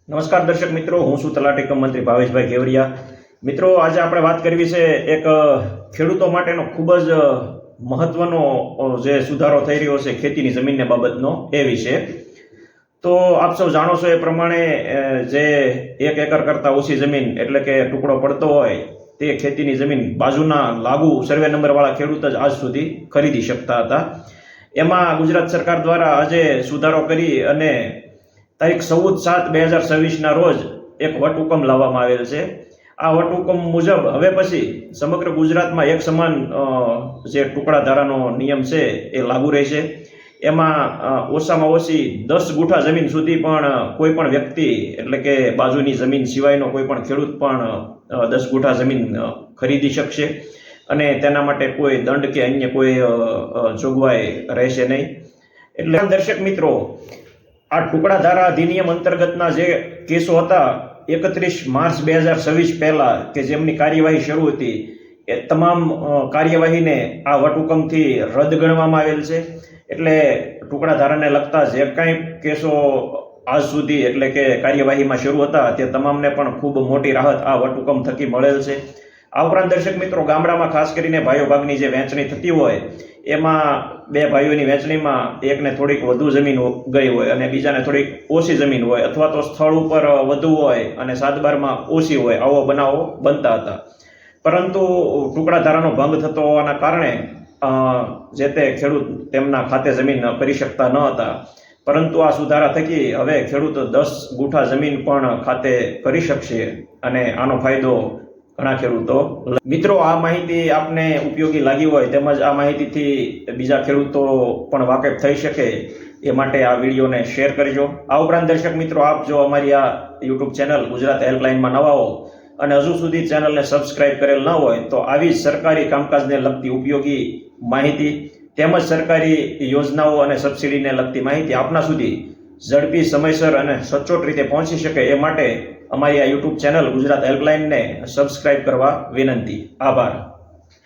નમસ્કાર દર્શક મિત્રો, હું છું તલાટી કમ મંત્રી ભાવેશભાઈ કેવરિયા. મિત્રો, આજે આપણે વાત કરવી છે એક ખેડૂતો માટેનો ખૂબ જ મહત્વનો જે સુધારો થઈ રહ્યો છે ખેતીની જમીનને બાબતનો એ વિશે. તો આપ સૌ જાણો છો એ પ્રમાણે જે 1 એકર કરતાં ઓછી જમીન એટલે કે ટુકડો પડતો હોય તે ખેતીની જમીન બાજુના લાગુ સર્વે નંબરવાળા ખેડૂત જ આજ સુધી ખરીદી શકતા હતા. એમાં ગુજરાત સરકાર દ્વારા આજે સુધારો કરી અને તારીખ 14/7/2026 રોજ એક વટહુકમ લાવવામાં આવેલ છે. આ વટહુકમ મુજબ હવે પછી સમગ્ર ગુજરાતમાં એક સમાન જે ટુકડા ધારાનો નિયમ છે એ લાગુ રહેશે. એમાં ઓછામાં ઓછી 10 ગુઠા જમીન સુધી પણ કોઈ પણ વ્યક્તિ એટલે કે બાજુની જમીન સિવાયનો કોઈ પણ ખેડૂત પણ 10 ગુઠા જમીન ખરીદી શકશે અને તેના માટે કોઈ દંડ કે અન્ય કોઈ જોગવાઈ રહેશે નહીં. એટલે દર્શક મિત્રો, આ ટુકડા ધારા અધિનિયમ અંતર્ગતના જે કેસો હતા 31 માર્ચ 2026 પહેલા કે જેમની કાર્યવાહી શરૂ હતી એ તમામ કાર્યવાહીને આ વટહુકમથી રદ ગણવામાં આવેલ છે. એટલે ટુકડા ધારાને લગતા જે કાંઈ કેસો આજ સુધી એટલે કે કાર્યવાહીમાં શરૂ હતા તે તમામને પણ ખૂબ મોટી રાહત આ વટહુકમ થકી મળેલ છે. આ ઉપરાંત દર્શક મિત્રો, ગામડામાં ખાસ કરીને ભાઈઓ ભાગની જે વહેંચણી થતી હોય એમાં 2 ભાઈઓની વહેંચણીમાં એકને થોડીક વધુ જમીન ગઈ હોય અને બીજાને થોડીક ઓછી જમીન હોય, અથવા તો સ્થળ ઉપર વધુ હોય અને સાતબારમાં ઓછી હોય, આવો બનાવો બનતા હતા. પરંતુ ટુકડા ધારાનો ભંગ થતો હોવાના કારણે જે તે ખેડૂત તેમના ખાતે જમીન કરી શકતા ન હતા. પરંતુ આ સુધારા થકી હવે ખેડૂત 10 ગુઠા જમીન પણ ખાતે કરી શકશે અને આનો ફાયદો ઘણા ખેડૂતો. મિત્રો, આ માહિતી આપને ઉપયોગી લાગી હોય તેમજ આ માહિતીથી બીજા ખેડૂતો પણ વાકેફ થઈ શકે એ માટે આ વિડીયોને શેર કરજો. આ ઉપરાંત દર્શક મિત્રો, આપ જો અમારી આ યુટ્યુબ ચેનલ ગુજરાત હેલ્પલાઇનમાં નવા હો અને હજુ સુધી ચેનલને સબસ્ક્રાઇબ કરેલ ન હોય તો આવી જ સરકારી કામકાજને લગતી ઉપયોગી માહિતી તેમજ સરકારી યોજનાઓ અને સબસિડીને લગતી માહિતી આપના સુધી ઝડપી, સમયસર અને સચોટ રીતે પહોંચી શકે એ માટે અમારી આ યુટ્યુબ ચેનલ ગુજરાત હેલ્પલાઇનને સબસ્ક્રાઇબ કરવા વિનંતી. આભાર.